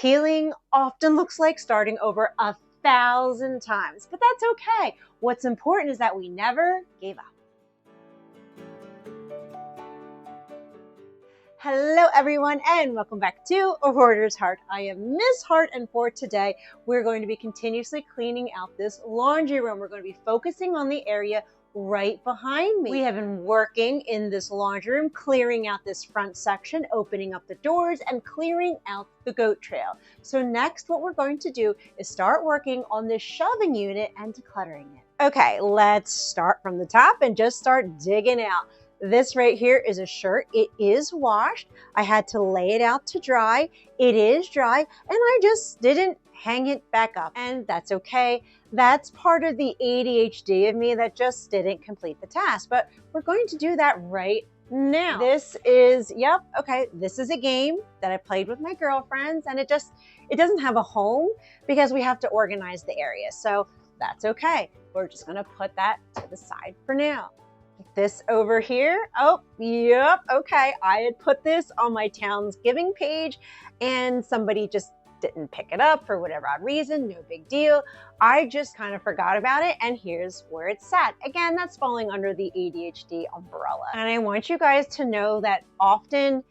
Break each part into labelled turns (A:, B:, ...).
A: Healing often looks like starting over 1,000 times, but that's okay. What's important is that we never gave up. Hello everyone and welcome back to A Hoarder's Heart. I am Miss Hart, and for today we're going to be continuously cleaning out this laundry room. We're going to be focusing on the area right behind me. We have been working in this laundry room, clearing out this front section, opening up the doors, and clearing out the goat trail. So next what we're going to do is start working on this shelving unit and decluttering it. Okay, let's start from the top and just start digging out. This right here is a shirt. It is washed. I had to lay it out to dry. It is dry, and I just didn't hang it back up, and that's okay. That's part of the ADHD of me that just didn't complete the task, but we're going to do that right now. This is, this is a game that I played with my girlfriends, and it doesn't have a home because we have to organize the area, so that's okay. We're just gonna put that to the side for now. This over here, okay, I had put this on my town's giving page and somebody just didn't pick it up for whatever odd reason, no big deal. I just kind of forgot about it, and here's where it's sat. Again, that's falling under the ADHD umbrella. And I want you guys to know that often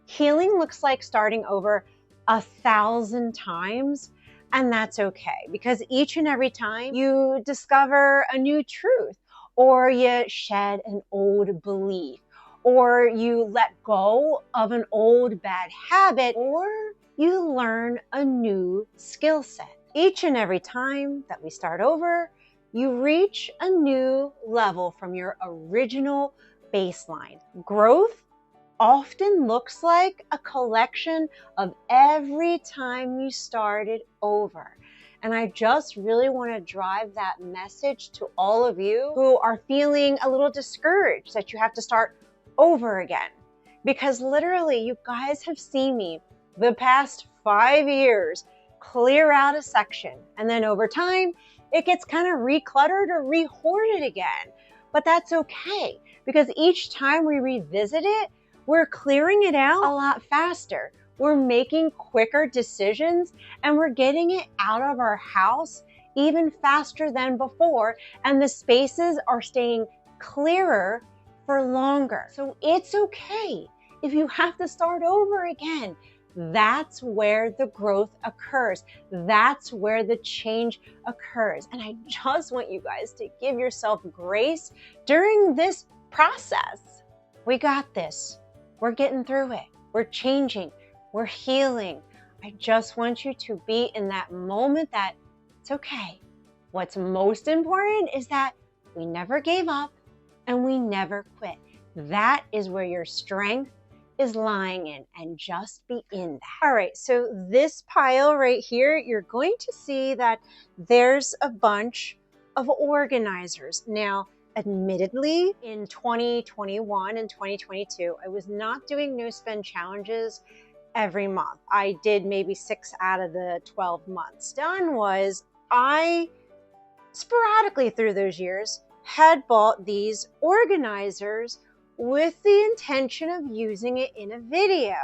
A: healing looks like starting over 1,000 times, and that's okay, because each and every time you discover a new truth, or you shed an old belief, or you let go of an old bad habit, or you learn a new skill set. Each and every time that we start over, you reach a new level from your original baseline. Growth often looks like a collection of every time you started over. And I just really want to drive that message to all of you who are feeling a little discouraged that you have to start over again. Because literally, you guys have seen me the past 5 years clear out a section. And then over time, it gets kind of recluttered or rehoarded again. But that's okay, because each time we revisit it, we're clearing it out a lot faster. We're making quicker decisions, and we're getting it out of our house even faster than before, and the spaces are staying clearer for longer. So it's okay if you have to start over again. That's where the growth occurs. That's where the change occurs. And I just want you guys to give yourself grace during this process. We got this. We're getting through it. We're changing. We're healing. I just want you to be in that moment that it's okay. What's most important is that we never gave up and we never quit. That is where your strength is lying in, and just be in that. All right, so this pile right here, you're going to see that there's a bunch of organizers. Now, admittedly, in 2021 and 2022, I was not doing no spend challenges every month. I did maybe 6 out of the 12 months. Done was, I sporadically through those years had bought these organizers with the intention of using it in a video.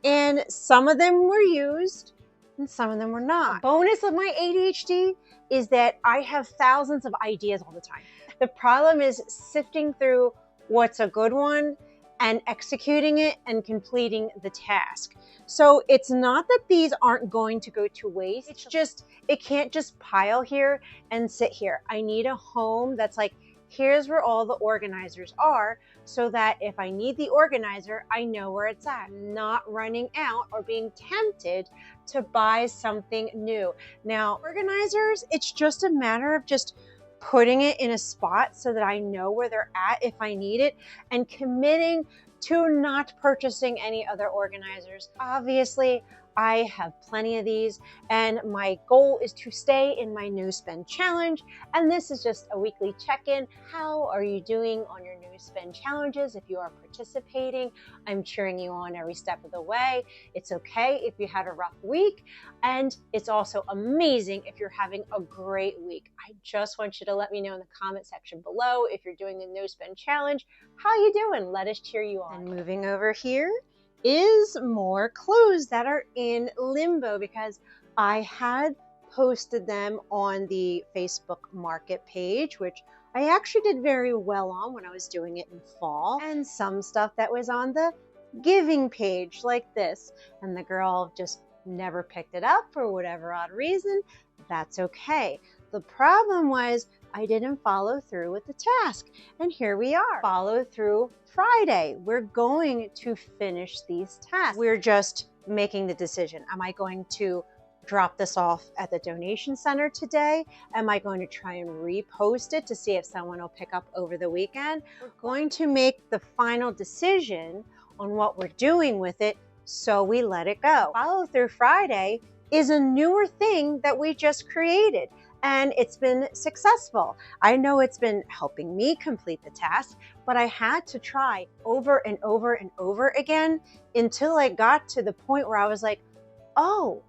A: And some of them were used and some of them were not. The bonus of my ADHD is that I have thousands of ideas all the time. The problem is sifting through what's a good one and executing it and completing the task. So it's not that these aren't going to go to waste. It's just, it can't just pile here and sit here. I need a home that's like, here's where all the organizers are, so that if I need the organizer, I know where it's at. Not running out or being tempted to buy something new. Now, organizers, it's just a matter of just putting it in a spot so that I know where they're at if I need it, and committing to not purchasing any other organizers. Obviously, I have plenty of these, and my goal is to stay in my no spend challenge. And this is just a weekly check-in. How are you doing on your no spend challenges? If you are participating, I'm cheering you on every step of the way. It's okay if you had a rough week, and it's also amazing if you're having a great week. I just want you to let me know in the comment section below if you're doing the no spend challenge. How you doing? Let us cheer you on. And moving over here, is more clothes that are in limbo because I had posted them on the Facebook Market page, which I actually did very well on when I was doing it in fall, and some stuff that was on the giving page like this, and the girl just never picked it up for whatever odd reason. That's okay. The problem was I didn't follow through with the task, and here we are. Follow through Friday. We're going to finish these tasks. We're just making the decision. Am I going to drop this off at the donation center today? Am I going to try and repost it to see if someone will pick up over the weekend? We're going to make the final decision on what we're doing with it, so we let it go. Follow through Friday is a newer thing that we just created, and it's been successful. I know it's been helping me complete the task, but I had to try over and over and over again until I got to the point where I was like, oh,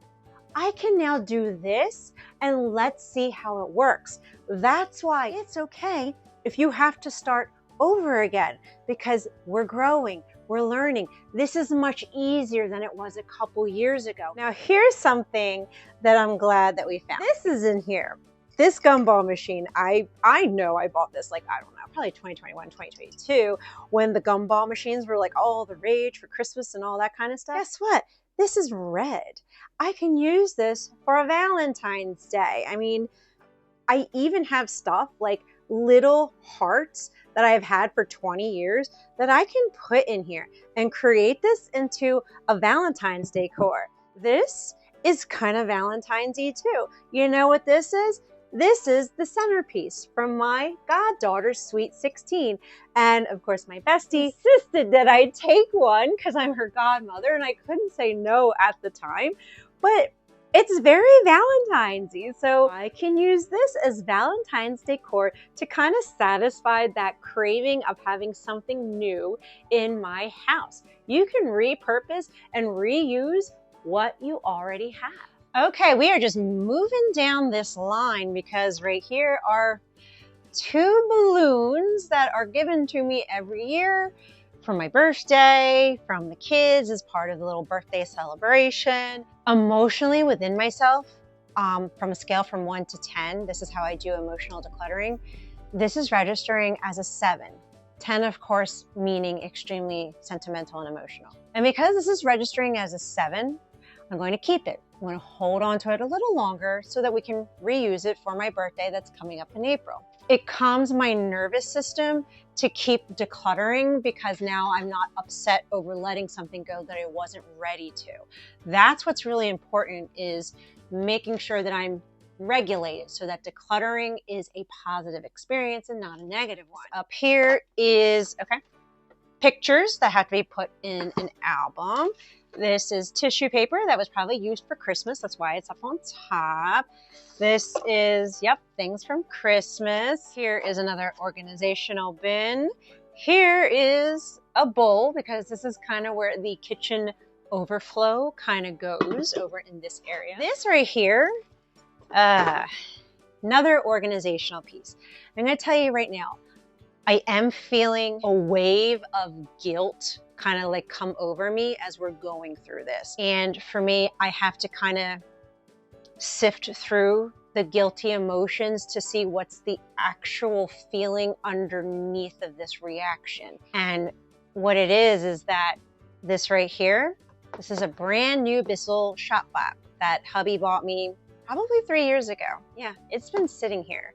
A: I can now do this, and let's see how it works. That's why it's okay if you have to start over again, because we're growing, we're learning. This is much easier than it was a couple years ago. Now, here's something that I'm glad that we found. This is in here. This gumball machine, I know I bought this, like, I don't know, probably 2021, 2022, when the gumball machines were like all the rage for Christmas and all that kind of stuff. Guess what? This is red. I can use this for a Valentine's Day. I mean, I even have stuff like little hearts that I've had for 20 years that I can put in here and create this into a Valentine's decor. This is kind of Valentine's-y too. You know what this is? This is the centerpiece from my goddaughter's Sweet 16. And of course, my bestie insisted that I take one because I'm her godmother, and I couldn't say no at the time. But it's very Valentine's-y, so I can use this as Valentine's decor to kind of satisfy that craving of having something new in my house. You can repurpose and reuse what you already have. Okay, we are just moving down this line because right here are 2 balloons that are given to me every year for my birthday, from the kids as part of the little birthday celebration. Emotionally within myself, from a scale from 1 to 10, this is how I do emotional decluttering. This is registering as a 7. 10, of course, meaning extremely sentimental and emotional. And because this is registering as a 7, I'm going to keep it. I'm going to hold on to it a little longer so that we can reuse it for my birthday that's coming up in April. It calms my nervous system to keep decluttering because now I'm not upset over letting something go that I wasn't ready to. That's what's really important, is making sure that I'm regulated so that decluttering is a positive experience and not a negative one. Up here is, pictures that have to be put in an album. This is tissue paper that was probably used for Christmas. That's why it's up on top. This is, things from Christmas. Here is another organizational bin. Here is a bowl, because this is kind of where the kitchen overflow kind of goes over in this area. This right here, another organizational piece. I'm going to tell you right now, I am feeling a wave of guilt kind of like come over me as we're going through this. And for me, I have to kind of sift through the guilty emotions to see what's the actual feeling underneath of this reaction. And what it is that this right here, this is a brand new Bissell shop vac that hubby bought me probably 3 years ago. Yeah, it's been sitting here.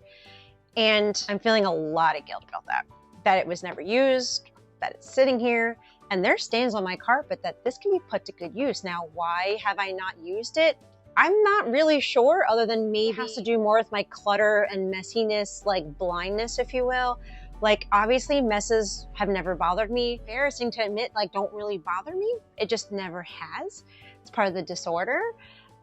A: And I'm feeling a lot of guilt about that it was never used, that it's sitting here, and there's stains on my carpet that this can be put to good use. Now, why have I not used it? I'm not really sure, other than maybe it has to do more with my clutter and messiness, like blindness, if you will. Like, obviously messes have never bothered me. Embarrassing to admit, like, don't really bother me. It just never has. It's part of the disorder.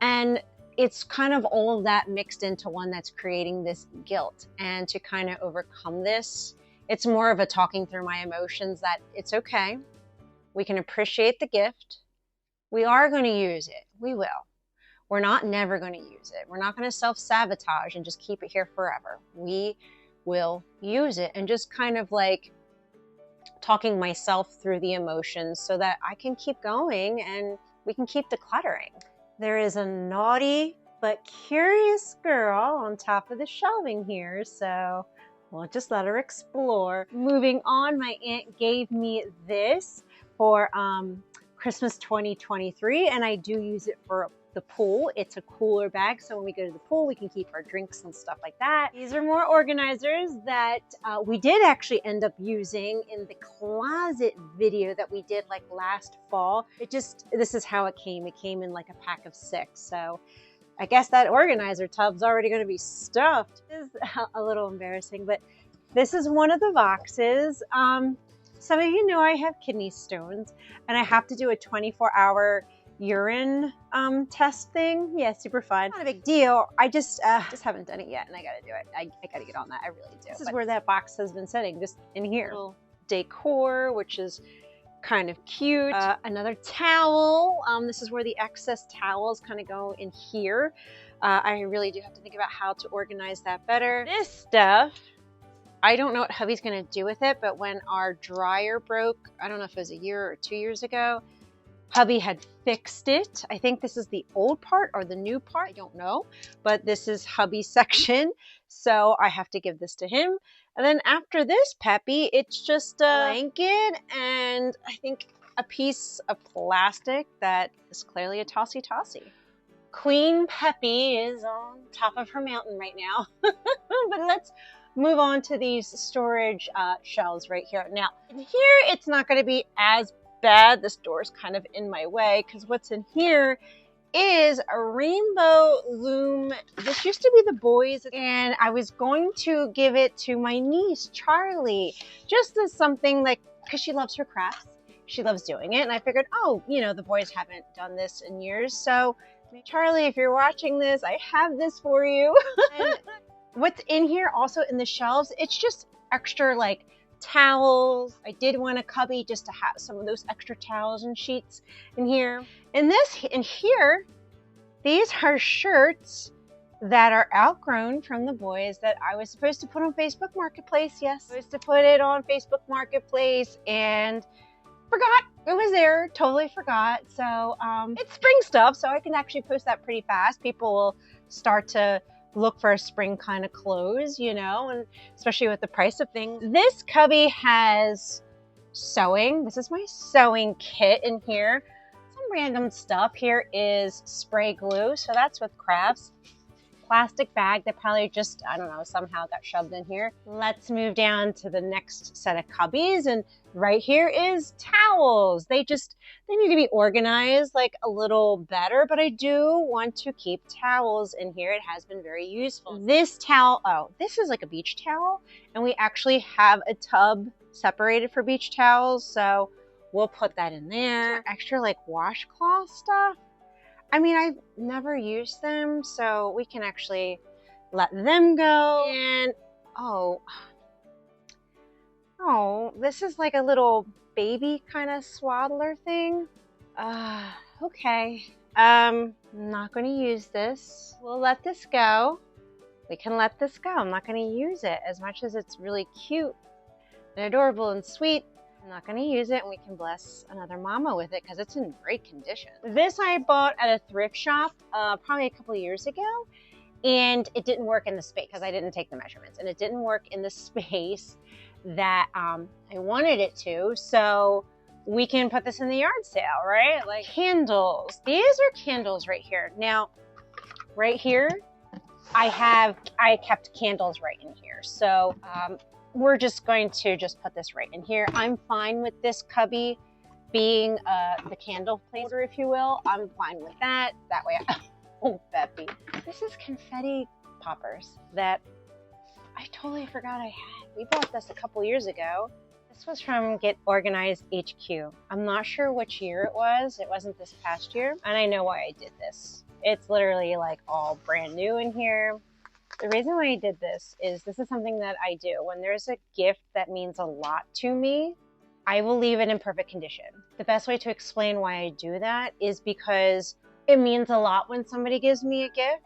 A: And it's kind of all of that mixed into one that's creating this guilt. And to kind of overcome this, it's more of a talking through my emotions that it's okay. We can appreciate the gift. We are going to use it. We will. We're not never going to use it. We're not going to self-sabotage and just keep it here forever. We will use it and just kind of like talking myself through the emotions so that I can keep going and we can keep decluttering. There is a naughty but curious girl on top of the shelving here, so we'll just let her explore. Moving on, my aunt gave me this for Christmas 2023, and I do use it for the pool. It's a cooler bag, so when we go to the pool, we can keep our drinks and stuff like that. These are more organizers that we did actually end up using in the closet video that we did like last fall. This is how it came. It came in like a pack of 6. So I guess that organizer tub's already going to be stuffed. It is a little embarrassing, but this is one of the boxes. Some of you know I have kidney stones, and I have to do a 24-hour urine test thing. Yeah, super fun. Not a big deal. I just haven't done it yet, and I gotta do it. I gotta get on that. I really do. This is where that box has been sitting, just in here. Little decor, which is kind of cute. Another towel. This is where the excess towels kind of go in here. I really do have to think about how to organize that better. This stuff, I don't know what hubby's gonna do with it, but when our dryer broke, I don't know if it was a year or 2 years ago, hubby had fixed it. I think this is the old part or the new part, I don't know, but this is hubby's section, so I have to give this to him. And then after this, Peppy, it's just a blanket and I think a piece of plastic that is clearly a tossy-tossy. Queen Peppy is on top of her mountain right now. But let's move on to these storage shelves right here. Now, in here, it's not going to be as bad. This door's kind of in my way because what's in here is a rainbow loom. This used to be the boys, and I was going to give it to my niece, Charlie, just as something like, because she loves her crafts. She loves doing it, and I figured, oh, you know, the boys haven't done this in years, so Charlie, if you're watching this, I have this for you. And what's in here also in the shelves, it's just extra like towels. I did want a cubby just to have some of those extra towels and sheets in here. In here, these are shirts that are outgrown from the boys that I was supposed to put on Facebook Marketplace. Yes, I was supposed to put it on Facebook Marketplace and forgot it was there, totally forgot. So it's spring stuff, so I can actually post that pretty fast. People will start to look for a spring kind of clothes, you know, and especially with the price of things. This cubby has sewing. This is my sewing kit in here. Some random stuff. Here is spray glue, so that's with crafts. Plastic bag that probably just, I don't know, somehow got shoved in here. Let's move down to the next set of cubbies, and right here is towels. They need to be organized like a little better, but I do want to keep towels in here. It has been very useful. This towel, oh, this is like a beach towel, and we actually have a tub separated for beach towels, so we'll put that in there. Extra like washcloth stuff. I mean, I've never used them, so we can actually let them go. And, oh, this is like a little baby kind of swaddler thing. Okay. I'm not going to use this. We'll let this go. We can let this go. I'm not going to use it as much as it's really cute and adorable and sweet. I'm not going to use it, and we can bless another mama with it because it's in great condition. This I bought at a thrift shop probably a couple of years ago, and it didn't work in the space because I didn't take the measurements, and it didn't work in the space that I wanted it to. So we can put this in the yard sale, right? Like candles. These are candles right here. Now, right here, I kept candles right in here. So we're just going to just put this right in here. I'm fine with this cubby being the candle placer, if you will. I'm fine with that. That way, oh, Peppy. This is confetti poppers that I totally forgot I had. We bought this a couple years ago. This was from Get Organized HQ. I'm not sure which year it was. It wasn't this past year. And I know why I did this. It's literally like all brand new in here. The reason why I did this is something that I do. When there's a gift that means a lot to me, I will leave it in perfect condition. The best way to explain why I do that is because it means a lot when somebody gives me a gift.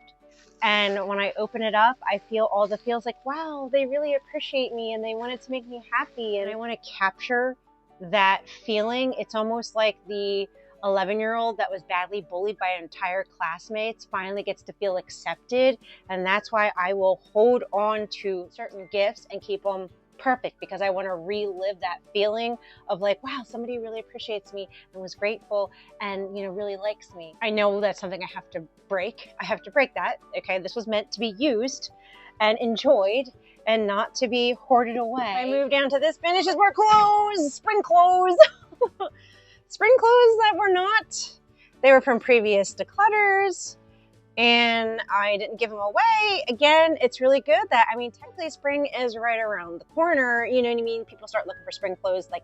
A: And when I open it up, I feel all the feels like, wow, they really appreciate me and they wanted to make me happy. And I want to capture that feeling. It's almost like the 11-year-old that was badly bullied by entire classmates finally gets to feel accepted. And that's why I will hold on to certain gifts and keep them perfect, because I want to relive that feeling of like, wow, somebody really appreciates me and was grateful and, you know, really likes me. I know that's something I have to break. I have to break that. Okay, this was meant to be used and enjoyed and not to be hoarded away. I move down to this bin. It's just more clothes, spring clothes. Spring clothes that were not, they were from previous declutters, and I didn't give them away. Again, it's really good that, I mean, technically spring is right around the corner, you know what I mean? People start looking for spring clothes like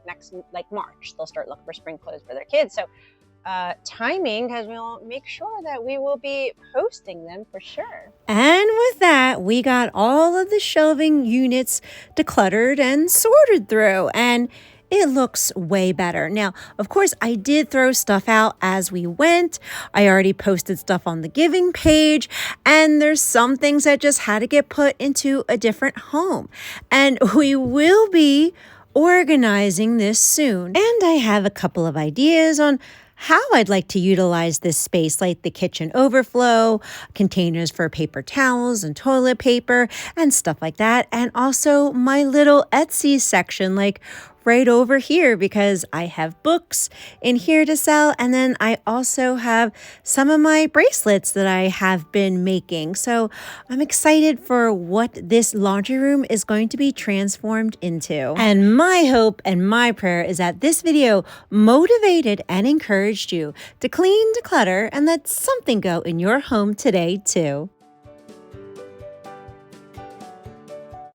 A: March. They'll start looking for spring clothes for their kids. So timing, because we'll make sure that we will be posting them for sure.
B: And with that, we got all of the shelving units decluttered and sorted through, and it looks way better. Now, of course, I did throw stuff out as we went. I already posted stuff on the giving page, and there's some things that just had to get put into a different home. And we will be organizing this soon. And I have a couple of ideas on how I'd like to utilize this space, like the kitchen overflow, containers for paper towels and toilet paper and stuff like that. And also my little Etsy section, like right over here, because I have books in here to sell. And then I also have some of my bracelets that I have been making. So I'm excited for what this laundry room is going to be transformed into. And my hope and my prayer is that this video motivated and encouraged you to clean, declutter, and let something go in your home today too.